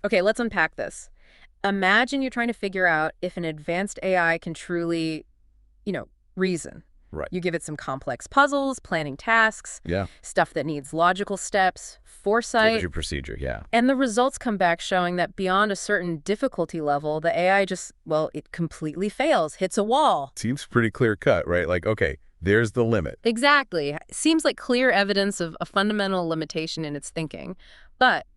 Okay, let's unpack this. Imagine you're trying to figure out if an advanced AI can truly, you know, reason. Right. You give it some complex puzzles, planning tasks, Yeah. stuff that needs logical steps, foresight, Your procedure, yeah. and the results come back showing that beyond a certain difficulty level, the AI just, well, it completely fails, hits a wall. Seems pretty clear cut, right? Like, okay, there's the limit. Exactly. Seems like clear evidence of a fundamental limitation in its thinking. But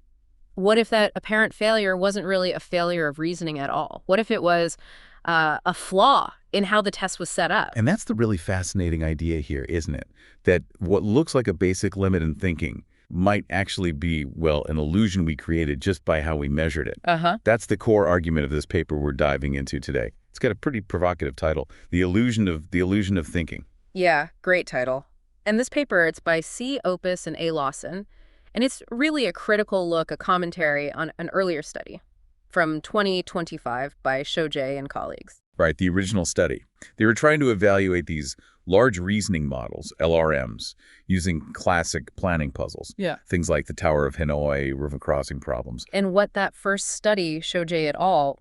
what if that apparent failure wasn't really a failure of reasoning at all? What if it was a flaw in how the test was set up? And that's the really fascinating idea here, isn't it? That what looks like a basic limit in thinking might actually be, well, an illusion we created just by how we measured it. Uh-huh. That's the core argument of this paper we're diving into today. It's got a pretty provocative title, The Illusion of Thinking. Yeah, great title. And this paper, it's by C. Opus and A. Lawson, and it's really a critical look, a commentary on an earlier study from 2025 by Shojaee and colleagues. Right, the original study. They were trying to evaluate these large reasoning models, LRMs, using classic planning puzzles. Yeah. Things like the Tower of Hanoi, river crossing problems. And what that first study, Shojaee et al.,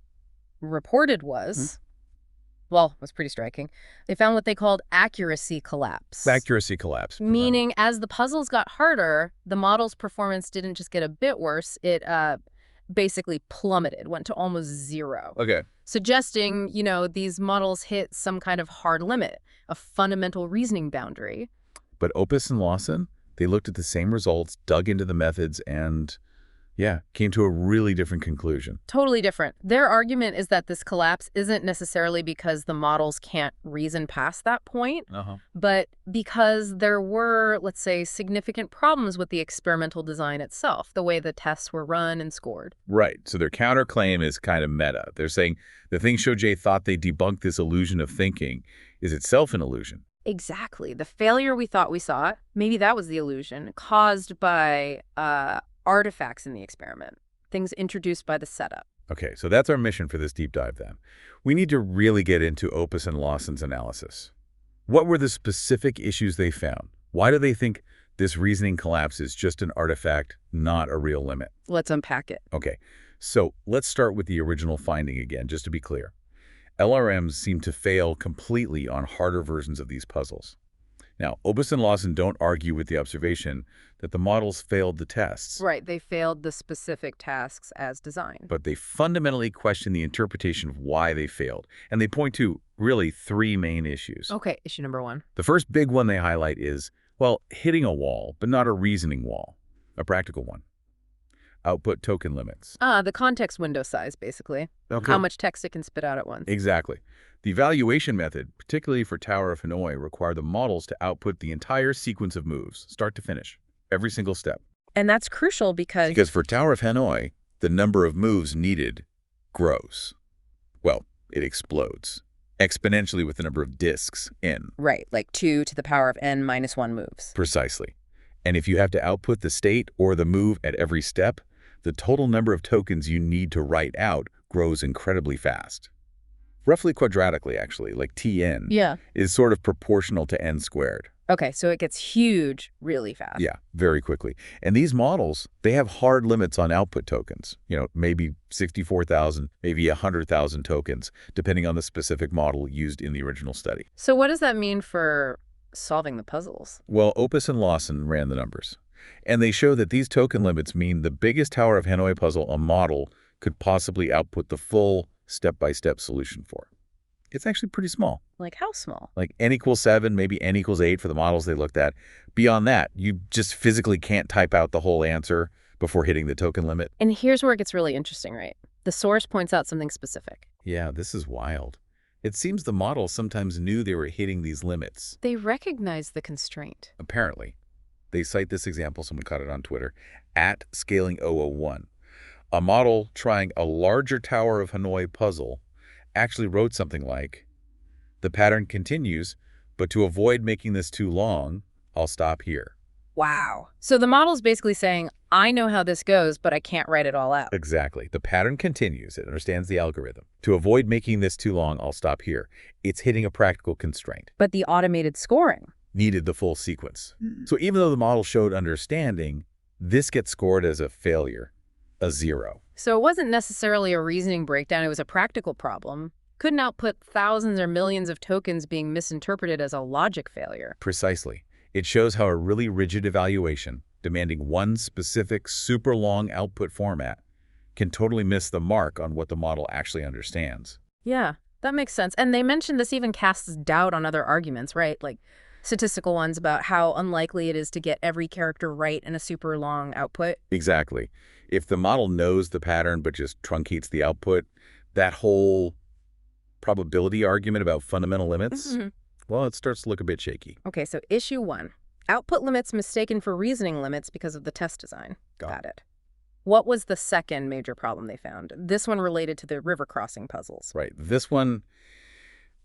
reported was, well, was pretty striking. They found what they called accuracy collapse. Accuracy collapse. Meaning, as the puzzles got harder, the model's performance didn't just get a bit worse, it basically plummeted, went to almost zero. Okay. Suggesting, these models hit some kind of hard limit, a fundamental reasoning boundary. But Opus and Lawson, they looked at the same results, dug into the methods, and, yeah, came to a really different conclusion. Totally different. Their argument is that this collapse isn't necessarily because the models can't reason past that point, but because there were, let's say, significant problems with the experimental design itself, the way the tests were run and scored. Right. So their counterclaim is kind of meta. They're saying the thing Shojaee thought they debunked this illusion of thinking is itself an illusion. Exactly. The failure we thought we saw, maybe that was the illusion, caused by artifacts in the experiment, things introduced by the setup. Okay, so that's our mission for this deep dive then. We need to really get into Opus and Lawson's analysis. What were the specific issues they found? Why do they think this reasoning collapse is just an artifact, not a real limit? Let's unpack it. Okay, so let's start with the original finding again, just to be clear. LRMs seem to fail completely on harder versions of these puzzles. Now, Opus and Lawson don't argue with the observation that the models failed the tests. Right, they failed the specific tasks as designed. But they fundamentally question the interpretation of why they failed. And they point to, really, three main issues. Okay, issue number one. The first big one they highlight is, well, hitting a wall, but not a reasoning wall, a practical one. Output token limits. The context window size, basically. Okay. How much text it can spit out at once. Exactly. The evaluation method, particularly for Tower of Hanoi, required the models to output the entire sequence of moves, start to finish, every single step. And that's crucial because for Tower of Hanoi, the number of moves needed grows. Well, it explodes exponentially with the number of disks in. Right, like 2 to the power of n minus 1 moves. Precisely. And if you have to output the state or the move at every step, the total number of tokens you need to write out grows incredibly fast. Roughly quadratically, actually, like Tn is sort of proportional to n squared. Okay, so it gets huge really fast. Yeah, very quickly. And these models, they have hard limits on output tokens. Maybe 64,000, maybe 100,000 tokens, depending on the specific model used in the original study. So what does that mean for solving the puzzles? Well, Opus and Lawson ran the numbers. And they show that these token limits mean the biggest Tower of Hanoi puzzle a model could possibly output the full step-by-step solution for. It's actually pretty small. Like how small? Like n equals 7, maybe n equals 8 for the models they looked at. Beyond that, you just physically can't type out the whole answer before hitting the token limit. And here's where it gets really interesting, right? The source points out something specific. Yeah, this is wild. It seems the models sometimes knew they were hitting these limits. They recognize the constraint. Apparently. They cite this example, someone caught it on Twitter, at scaling001. A model trying a larger Tower of Hanoi puzzle actually wrote something like, the pattern continues, but to avoid making this too long, I'll stop here. Wow. So the model's basically saying, I know how this goes, but I can't write it all out. Exactly. The pattern continues. It understands the algorithm. To avoid making this too long, I'll stop here. It's hitting a practical constraint. But the automated scoring needed the full sequence. So even though the model showed understanding, this gets scored as a failure, a 0. So it wasn't necessarily a reasoning breakdown, it was a practical problem. Couldn't output thousands or millions of tokens being misinterpreted as a logic failure. Precisely. It shows how a really rigid evaluation, demanding one specific, super long output format, can totally miss the mark on what the model actually understands. Yeah, that makes sense. And they mentioned this even casts doubt on other arguments, right? Like statistical ones about how unlikely it is to get every character right in a super long output. Exactly. If the model knows the pattern but just truncates the output, that whole probability argument about fundamental limits, well, it starts to look a bit shaky. Okay, so issue 1. Output limits mistaken for reasoning limits because of the test design. Got it. What was the second major problem they found? This one related to the river crossing puzzles. Right. This one,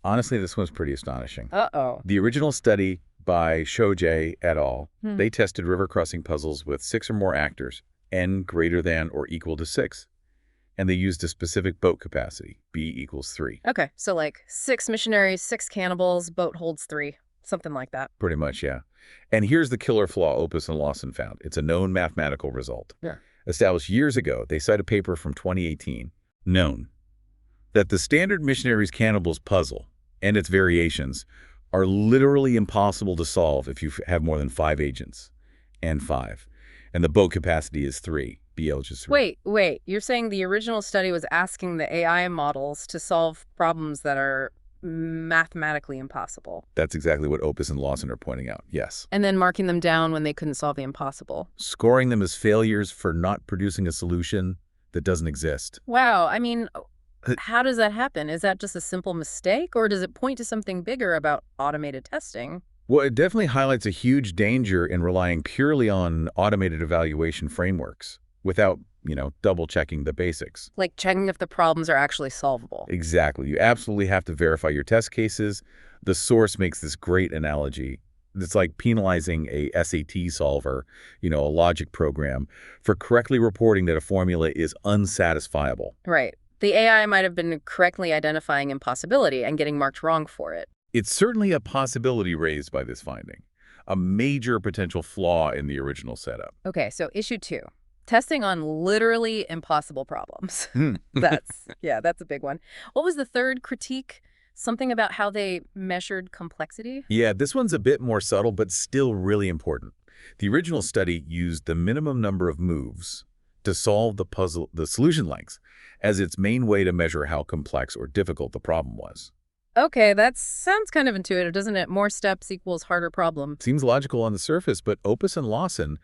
honestly, this one's pretty astonishing. Uh-oh. The original study by Shojaee et al., they tested river crossing puzzles with 6 or more actors, n greater than or equal to 6. And they used a specific boat capacity, B equals 3. Okay, so like 6 missionaries, 6 cannibals, boat holds 3. Something like that. Pretty much, yeah. And here's the killer flaw Opus and Lawson found. It's a known mathematical result. Yeah. Established years ago, they cite a paper from 2018, known that the standard missionaries cannibals puzzle and its variations are literally impossible to solve if you have more than 5 agents, and 5. And the boat capacity is 3. BL just 3. Wait. You're saying the original study was asking the AI models to solve problems that are mathematically impossible. That's exactly what Opus and Lawson are pointing out, yes. And then marking them down when they couldn't solve the impossible. Scoring them as failures for not producing a solution that doesn't exist. Wow, I mean, how does that happen? Is that just a simple mistake, or does it point to something bigger about automated testing? Well, it definitely highlights a huge danger in relying purely on automated evaluation frameworks without, double-checking the basics. Like checking if the problems are actually solvable. Exactly. You absolutely have to verify your test cases. The source makes this great analogy. It's like penalizing a SAT solver, a logic program, for correctly reporting that a formula is unsatisfiable. Right. The AI might have been correctly identifying impossibility and getting marked wrong for it. It's certainly a possibility raised by this finding, a major potential flaw in the original setup. Okay, so issue 2. Testing on literally impossible problems. That's a big one. What was the third critique? Something about how they measured complexity? Yeah, this one's a bit more subtle, but still really important. The original study used the minimum number of moves to solve the solution lengths, as its main way to measure how complex or difficult the problem was. Okay, that sounds kind of intuitive, doesn't it? More steps equals harder problem. Seems logical on the surface, but Opus and Lawson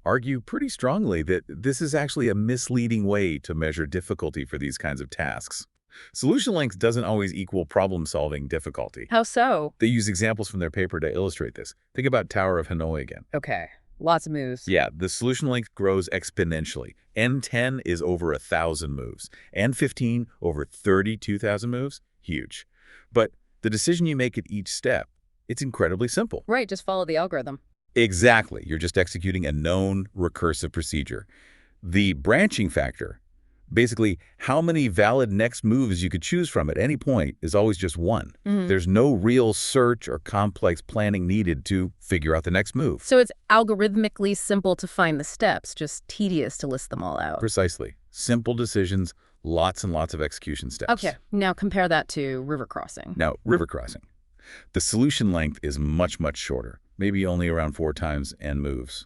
argue pretty strongly that this is actually a misleading way to measure difficulty for these kinds of tasks. Solution length doesn't always equal problem-solving difficulty. How so? They use examples from their paper to illustrate this. Think about Tower of Hanoi again. Okay, lots of moves. Yeah, the solution length grows exponentially. N10 is over 1,000 moves. N15 over 32,000 moves. Huge. But the decision you make at each step, it's incredibly simple. Right, just follow the algorithm. Exactly. You're just executing a known recursive procedure. The branching factor, basically how many valid next moves you could choose from at any point, is always just one. There's no real search or complex planning needed to figure out the next move. So it's algorithmically simple to find the steps, just tedious to list them all out. Precisely. Simple decisions, lots and lots of execution steps. Okay, now compare that to river crossing. Now, river crossing. The solution length is much, much shorter, maybe only around 4 times n moves.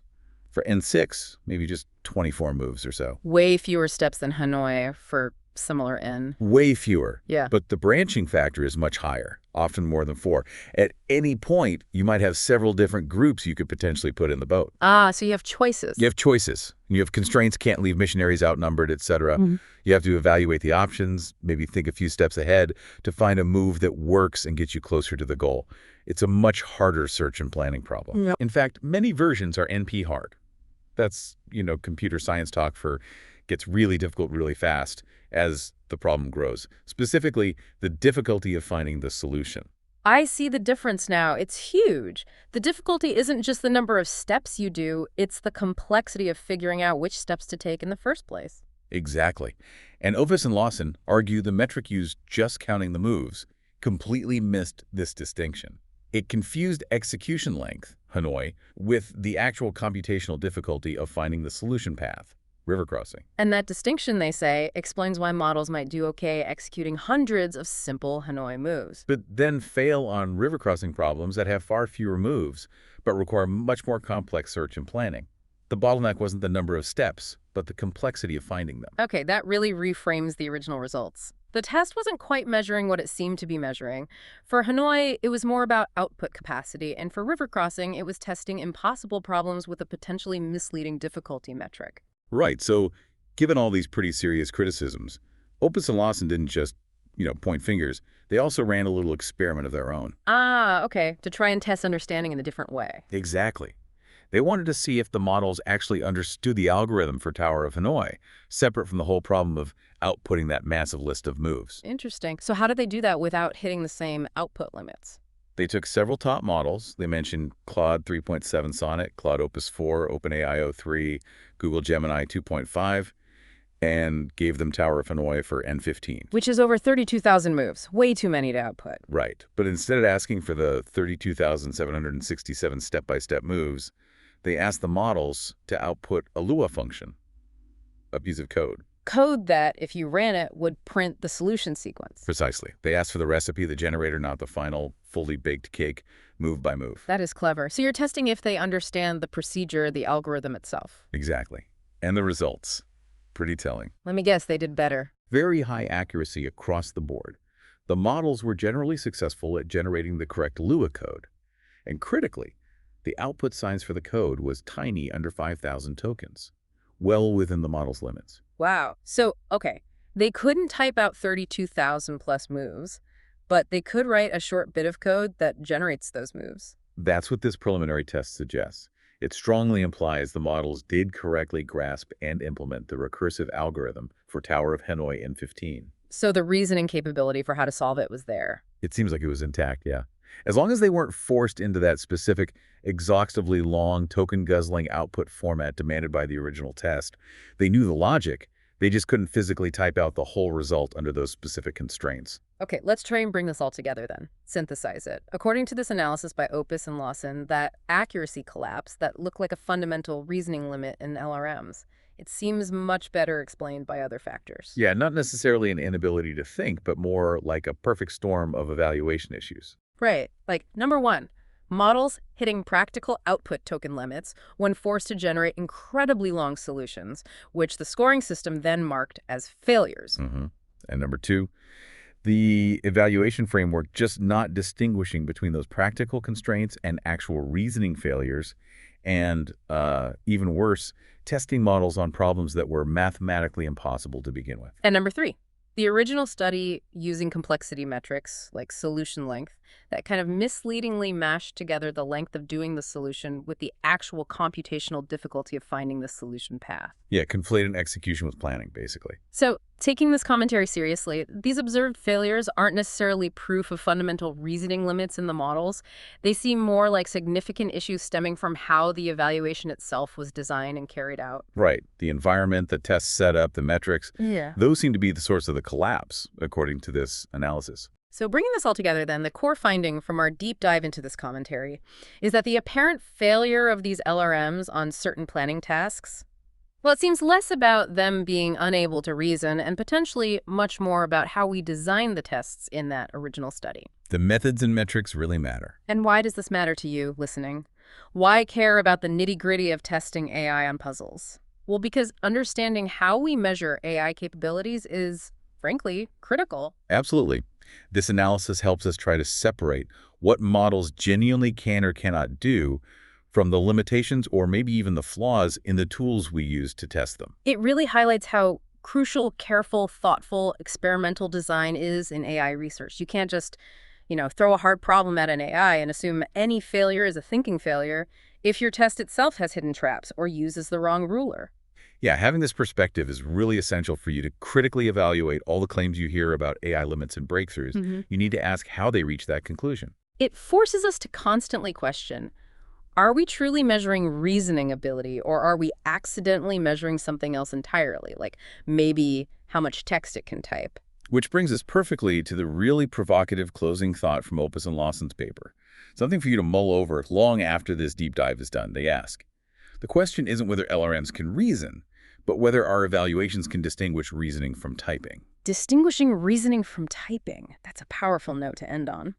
For N6, maybe just 24 moves or so. Way fewer steps than Hanoi for similar N. Way fewer. Yeah. But the branching factor is much higher, often more than 4. At any point, you might have several different groups you could potentially put in the boat. Ah, so you have choices. You have choices. You have constraints, can't leave missionaries outnumbered, etc. You have to evaluate the options, maybe think a few steps ahead to find a move that works and gets you closer to the goal. It's a much harder search and planning problem. Yep. In fact, many versions are NP hard. That's, computer science talk for gets really difficult really fast as the problem grows. Specifically, the difficulty of finding the solution. I see the difference now. It's huge. The difficulty isn't just the number of steps you do, it's the complexity of figuring out which steps to take in the first place. Exactly. And Opus and Lawson argue the metric used, just counting the moves, completely missed this distinction. It confused execution length, Hanoi, with the actual computational difficulty of finding the solution path. river crossing. And that distinction, they say, explains why models might do okay executing hundreds of simple Hanoi moves. But then fail on river crossing problems that have far fewer moves, but require much more complex search and planning. The bottleneck wasn't the number of steps, but the complexity of finding them. Okay, that really reframes the original results. The test wasn't quite measuring what it seemed to be measuring. For Hanoi, it was more about output capacity, and for river crossing, it was testing impossible problems with a potentially misleading difficulty metric. Right, so given all these pretty serious criticisms, Opus and Lawson didn't just, point fingers. They also ran a little experiment of their own. Ah, okay, to try and test understanding in a different way. Exactly. They wanted to see if the models actually understood the algorithm for Tower of Hanoi, separate from the whole problem of outputting that massive list of moves. Interesting. So how did they do that without hitting the same output limits? They took several top models. They mentioned Claude 3.7 Sonnet, Claude Opus 4, OpenAI o3, Google Gemini 2.5, and gave them Tower of Hanoi for N15. Which is over 32,000 moves. Way too many to output. Right. But instead of asking for the 32,767 step-by-step moves, they asked the models to output a Lua function, a piece of code. Code that, if you ran it, would print the solution sequence. Precisely. They asked for the recipe, the generator, not the final, fully baked cake, move by move. That is clever. So you're testing if they understand the procedure, the algorithm itself. Exactly. And the results. Pretty telling. Let me guess, they did better. Very high accuracy across the board. The models were generally successful at generating the correct Lua code. And critically, the output size for the code was tiny, under 5,000 tokens, well within the model's limits. Wow. So, okay, they couldn't type out 32,000 plus moves, but they could write a short bit of code that generates those moves. That's what this preliminary test suggests. It strongly implies the models did correctly grasp and implement the recursive algorithm for Tower of Hanoi N15. So the reasoning capability for how to solve it was there. It seems like it was intact, yeah. As long as they weren't forced into that specific, exhaustively long, token-guzzling output format demanded by the original test, they knew the logic. They just couldn't physically type out the whole result under those specific constraints. Okay, let's try and bring this all together then. Synthesize it. According to this analysis by Opus and Lawson, that accuracy collapse that looked like a fundamental reasoning limit in LRMs, it seems much better explained by other factors. Yeah, not necessarily an inability to think, but more like a perfect storm of evaluation issues. Right. Like, number one, models hitting practical output token limits when forced to generate incredibly long solutions, which the scoring system then marked as failures. And number two, the evaluation framework just not distinguishing between those practical constraints and actual reasoning failures, and even worse, testing models on problems that were mathematically impossible to begin with. And number three, the original study using complexity metrics, like solution length, that kind of misleadingly mashed together the length of doing the solution with the actual computational difficulty of finding the solution path. Yeah, conflating execution with planning, basically. So, taking this commentary seriously, these observed failures aren't necessarily proof of fundamental reasoning limits in the models. They seem more like significant issues stemming from how the evaluation itself was designed and carried out. Right. The environment, the test setup, the metrics, Yeah. those seem to be the source of the collapse, according to this analysis. So bringing this all together then, the core finding from our deep dive into this commentary is that the apparent failure of these LRMs on certain planning tasks, well, it seems less about them being unable to reason and potentially much more about how we designed the tests in that original study. The methods and metrics really matter. And why does this matter to you, listening? Why care about the nitty-gritty of testing AI on puzzles? Well, because understanding how we measure AI capabilities is, frankly, critical. Absolutely. This analysis helps us try to separate what models genuinely can or cannot do from the limitations or maybe even the flaws in the tools we use to test them. It really highlights how crucial, careful, thoughtful, experimental design is in AI research. You can't just, throw a hard problem at an AI and assume any failure is a thinking failure if your test itself has hidden traps or uses the wrong ruler. Yeah, having this perspective is really essential for you to critically evaluate all the claims you hear about AI limits and breakthroughs. You need to ask how they reach that conclusion. It forces us to constantly question, are we truly measuring reasoning ability, or are we accidentally measuring something else entirely, like maybe how much text it can type? Which brings us perfectly to the really provocative closing thought from Opus and Lawson's paper. Something for you to mull over long after this deep dive is done. They ask, the question isn't whether LRMs can reason, but whether our evaluations can distinguish reasoning from typing. Distinguishing reasoning from typing. That's a powerful note to end on.